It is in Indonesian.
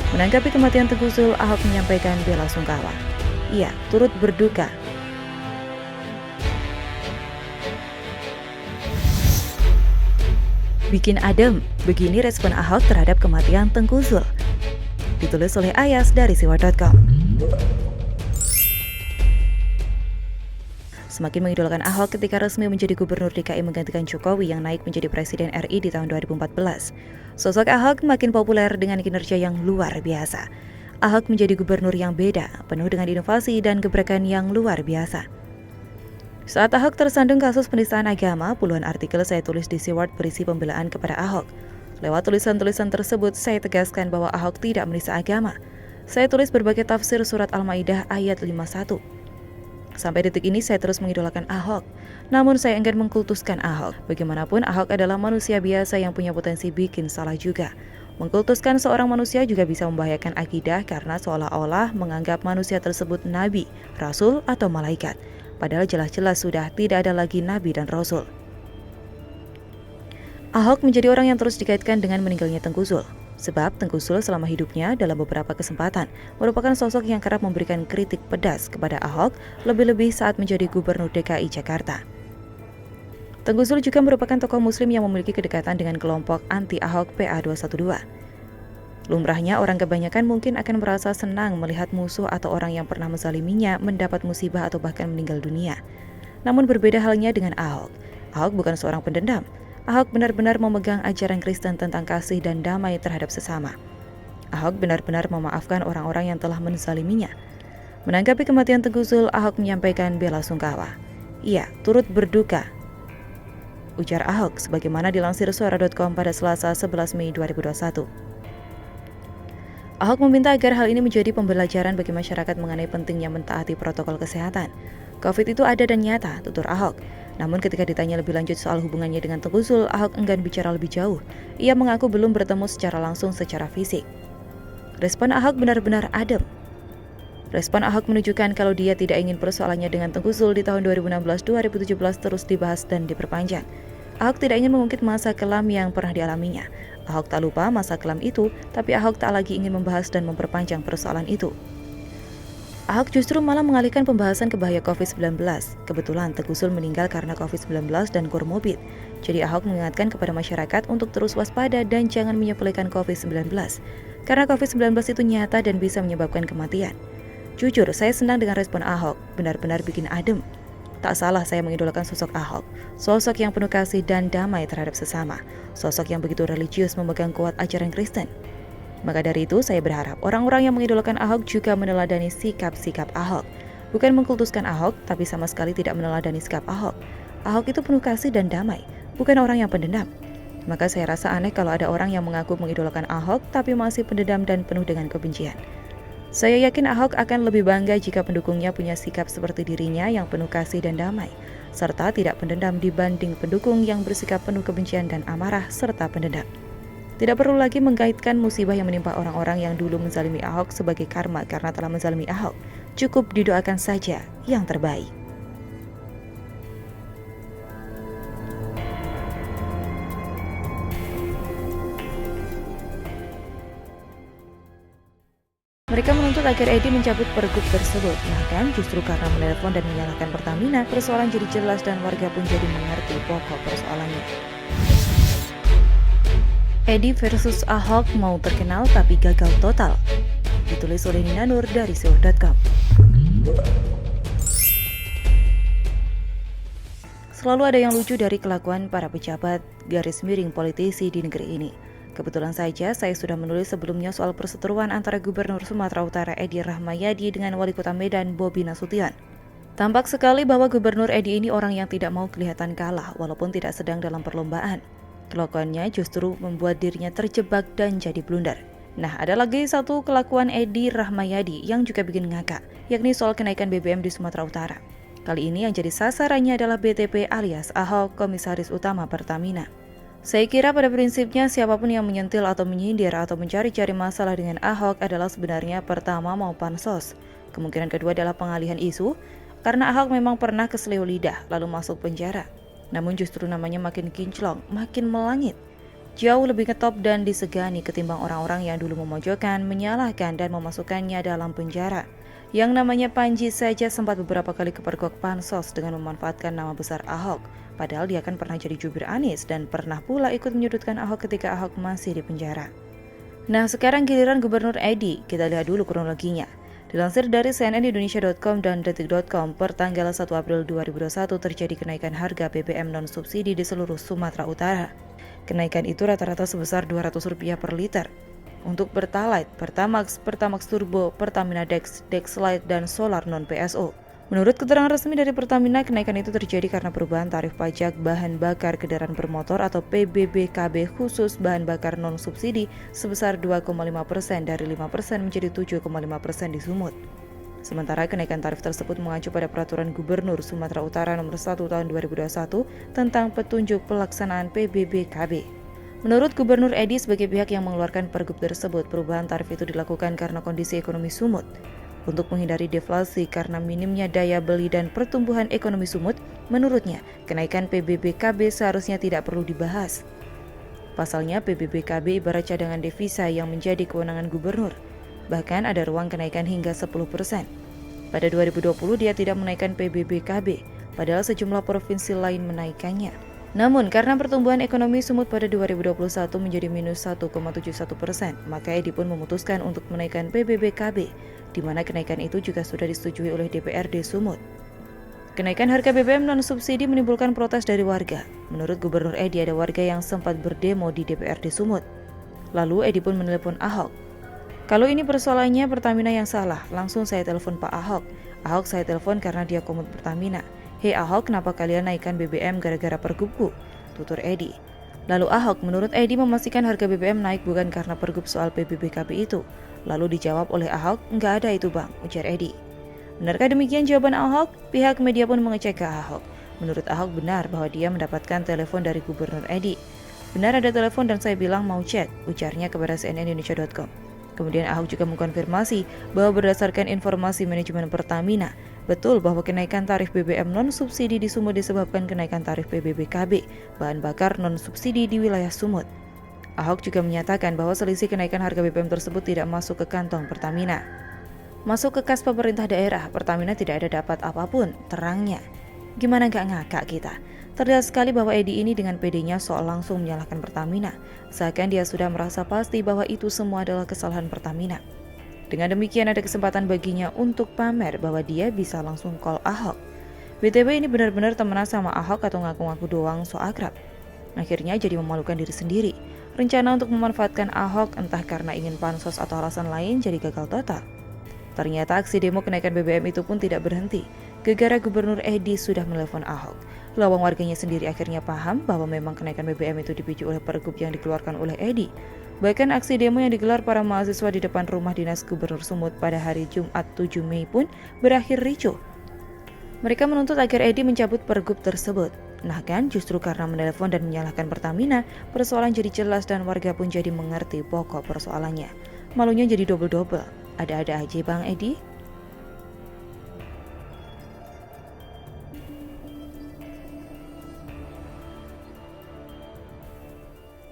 Menanggapi kematian Teguh Zul, Ahok menyampaikan bela sungkawa. Ia turut berduka. Bikin adem, begini respon Ahok terhadap kematian Tengku Zul. Ditulis oleh Ayas dari siwar.com. Semakin mengidolakan Ahok ketika resmi menjadi gubernur DKI menggantikan Jokowi yang naik menjadi presiden RI di tahun 2014. Sosok Ahok makin populer dengan kinerja yang luar biasa. Ahok menjadi gubernur yang beda, penuh dengan inovasi dan gebrakan yang luar biasa. Saat Ahok tersandung kasus penistaan agama, puluhan artikel saya tulis di Siward berisi pembelaan kepada Ahok. Lewat tulisan-tulisan tersebut, saya tegaskan bahwa Ahok tidak menista agama. Saya tulis berbagai tafsir surat Al-Maidah ayat 51. Sampai detik ini saya terus mengidolakan Ahok. Namun saya enggan mengkultuskan Ahok. Bagaimanapun Ahok adalah manusia biasa yang punya potensi bikin salah juga. Mengkultuskan seorang manusia juga bisa membahayakan akidah karena seolah-olah menganggap manusia tersebut nabi, rasul, atau malaikat. Padahal jelas-jelas sudah tidak ada lagi nabi dan rasul. Ahok menjadi orang yang terus dikaitkan dengan meninggalnya Tengku Zul. Sebab Tengku Zul selama hidupnya dalam beberapa kesempatan merupakan sosok yang kerap memberikan kritik pedas kepada Ahok, lebih-lebih saat menjadi gubernur DKI Jakarta. Tengku Zul juga merupakan tokoh muslim yang memiliki kedekatan dengan kelompok anti-Ahok PA212. Lumrahnya orang kebanyakan mungkin akan merasa senang melihat musuh atau orang yang pernah menzaliminya mendapat musibah atau bahkan meninggal dunia. Namun berbeda halnya dengan Ahok. Ahok bukan seorang pendendam. Ahok benar-benar memegang ajaran Kristen tentang kasih dan damai terhadap sesama. Ahok benar-benar memaafkan orang-orang yang telah menzaliminya. Menanggapi kematian Tengku Zul, Ahok menyampaikan bela sungkawa. Ia turut berduka, ujar Ahok sebagaimana dilansir suara.com pada Selasa 11 Mei 2021. Ahok meminta agar hal ini menjadi pembelajaran bagi masyarakat mengenai pentingnya mentaati protokol kesehatan. Covid itu ada dan nyata, tutur Ahok. Namun ketika ditanya lebih lanjut soal hubungannya dengan Tengku Zul, Ahok enggan bicara lebih jauh. Ia mengaku belum bertemu secara langsung secara fisik. Respon Ahok benar-benar adem. Respon Ahok menunjukkan kalau dia tidak ingin persoalannya dengan Tengku Zul di tahun 2016-2017 terus dibahas dan diperpanjang. Ahok tidak ingin mengungkit masa kelam yang pernah dialaminya. Ahok tak lupa masa kelam itu, tapi Ahok tak lagi ingin membahas dan memperpanjang persoalan itu. Ahok justru malah mengalihkan pembahasan ke bahaya COVID-19. Kebetulan Tengku Zul meninggal karena COVID-19 dan komorbid. Jadi Ahok mengingatkan kepada masyarakat untuk terus waspada dan jangan menyepelekan COVID-19. Karena COVID-19 itu nyata dan bisa menyebabkan kematian. Jujur, saya senang dengan respon Ahok, benar-benar bikin adem. Tak salah saya mengidolakan sosok Ahok, sosok yang penuh kasih dan damai terhadap sesama, sosok yang begitu religius memegang kuat ajaran Kristen. Maka dari itu saya berharap orang-orang yang mengidolakan Ahok juga meneladani sikap-sikap Ahok. Bukan mengkultuskan Ahok, tapi sama sekali tidak meneladani sikap Ahok. Ahok itu penuh kasih dan damai, bukan orang yang pendendam. Maka saya rasa aneh kalau ada orang yang mengaku mengidolakan Ahok, tapi masih pendendam dan penuh dengan kebencian. Saya yakin Ahok akan lebih bangga jika pendukungnya punya sikap seperti dirinya yang penuh kasih dan damai, serta tidak pendendam dibanding pendukung yang bersikap penuh kebencian dan amarah serta pendendam. Tidak perlu lagi mengkaitkan musibah yang menimpa orang-orang yang dulu menzalimi Ahok sebagai karma karena telah menzalimi Ahok. Cukup didoakan saja yang terbaik. Mereka menuntut agar Edi mencabut pergub tersebut. Bahkan justru karena menelepon dan menyalahkan Pertamina, persoalan jadi jelas dan warga pun jadi mengerti pokok persoalannya. Edi versus Ahok mau terkenal tapi gagal total. Ditulis oleh Nina Nur dari siwar.com. Selalu ada yang lucu dari kelakuan para pejabat garis miring politisi di negeri ini. Kebetulan saja saya sudah menulis sebelumnya soal perseteruan antara Gubernur Sumatera Utara Edi Rahmayadi dengan Wali Kota Medan Bobi Nasution. Tampak sekali bahwa Gubernur Edi ini orang yang tidak mau kelihatan kalah walaupun tidak sedang dalam perlombaan. Kelakuannya justru membuat dirinya terjebak dan jadi blunder. Nah, ada lagi satu kelakuan Edi Rahmayadi yang juga bikin ngakak, yakni soal kenaikan BBM di Sumatera Utara. Kali ini yang jadi sasarannya adalah BTP alias Ahok, Komisaris Utama Pertamina. Saya kira pada prinsipnya siapapun yang menyentil atau menyindir atau mencari-cari masalah dengan Ahok adalah sebenarnya pertama mau pansos. Kemungkinan kedua adalah pengalihan isu, karena Ahok memang pernah keseleo lidah lalu masuk penjara. Namun justru namanya makin kinclong, makin melangit. jauh lebih ngetop dan disegani ketimbang orang-orang yang dulu memojokkan, menyalahkan, dan memasukkannya dalam penjara. Yang namanya Panji saja sempat beberapa kali kepergok pansos dengan memanfaatkan nama besar Ahok, padahal dia kan pernah jadi jubir Anies dan pernah pula ikut menyudutkan Ahok ketika Ahok masih di penjara. Nah, sekarang giliran Gubernur Edi, kita lihat dulu kronologinya. Dilansir dari cnnindonesia.com dan detik.com, per tanggal 1 April 2021 terjadi kenaikan harga BBM non-subsidi di seluruh Sumatera Utara. Kenaikan itu rata-rata sebesar Rp200 per liter. Untuk Pertalite, Pertamax, Pertamax Turbo, Pertamina Dex, Dexlite, dan Solar non-PSO. Menurut keterangan resmi dari Pertamina, kenaikan itu terjadi karena perubahan tarif pajak bahan bakar kendaraan bermotor atau PBBKB khusus bahan bakar non-subsidi sebesar 2,5% dari 5% menjadi 7,5% di Sumut. Sementara kenaikan tarif tersebut mengacu pada Peraturan Gubernur Sumatera Utara Nomor 1 Tahun 2021 tentang petunjuk pelaksanaan PBBKB. Menurut Gubernur Edi sebagai pihak yang mengeluarkan pergub tersebut, perubahan tarif itu dilakukan karena kondisi ekonomi Sumut. Untuk menghindari deflasi karena minimnya daya beli dan pertumbuhan ekonomi Sumut, menurutnya kenaikan PBBKB seharusnya tidak perlu dibahas. Pasalnya PBBKB ibarat cadangan devisa yang menjadi kewenangan gubernur. Bahkan ada ruang kenaikan hingga 10%. Pada 2020 dia tidak menaikkan PBBKB, padahal sejumlah provinsi lain menaikkannya. Namun, karena pertumbuhan ekonomi Sumut pada 2021 menjadi minus 1,71%, maka Edi pun memutuskan untuk menaikkan PBBKB, di mana kenaikan itu juga sudah disetujui oleh DPRD Sumut. Kenaikan harga BBM non-subsidi menimbulkan protes dari warga. Menurut Gubernur Edi, ada warga yang sempat berdemo di DPRD Sumut. Lalu Edi pun menelepon Ahok. Kalau ini persoalannya Pertamina yang salah, langsung saya telepon Pak Ahok. Ahok saya telepon karena dia komut Pertamina. Hei Ahok, kenapa kalian naikkan BBM gara-gara pergubku? Tutur Edi. Lalu Ahok, menurut Edi memastikan harga BBM naik bukan karena pergub soal PBBKB itu. Lalu dijawab oleh Ahok, nggak ada itu bang, ujar Edi. Benarkah demikian jawaban Ahok? Pihak media pun mengecek ke Ahok. Menurut Ahok benar bahwa dia mendapatkan telepon dari Gubernur Edi. Benar ada telepon dan saya bilang mau cek, ujarnya kepada cnnindonesia.com. Kemudian Ahok juga mengkonfirmasi bahwa berdasarkan informasi manajemen Pertamina, betul bahwa kenaikan tarif BBM non-subsidi di Sumut disebabkan kenaikan tarif PBBKB, bahan bakar non-subsidi di wilayah Sumut. Ahok juga menyatakan bahwa selisih kenaikan harga BBM tersebut tidak masuk ke kantong Pertamina. Masuk ke kas pemerintah daerah, Pertamina tidak ada dapat apapun, terangnya. Gimana gak ngakak kita? Terlihat sekali bahwa Edi ini dengan pedenya soal langsung menyalahkan Pertamina, seakan dia sudah merasa pasti bahwa itu semua adalah kesalahan Pertamina. Dengan demikian ada kesempatan baginya untuk pamer bahwa dia bisa langsung call Ahok. BTW ini benar-benar temenan sama Ahok atau ngaku-ngaku doang so akrab. Akhirnya jadi memalukan diri sendiri. Rencana untuk memanfaatkan Ahok entah karena ingin pansos atau alasan lain jadi gagal total. Ternyata aksi demo kenaikan BBM itu pun tidak berhenti. Gegara Gubernur Edi sudah menelepon Ahok. Lawang warganya sendiri akhirnya paham bahwa memang kenaikan BBM itu dipicu oleh pergub yang dikeluarkan oleh Edi. Bahkan aksi demo yang digelar para mahasiswa di depan rumah dinas Gubernur Sumut pada hari Jumat 7 Mei pun berakhir ricuh. Mereka menuntut agar Edi mencabut pergub tersebut. Nah kan, justru karena menelepon dan menyalahkan Pertamina, persoalan jadi jelas dan warga pun jadi mengerti pokok persoalannya. Malunya jadi double-double. Ada-ada aja Bang Edi.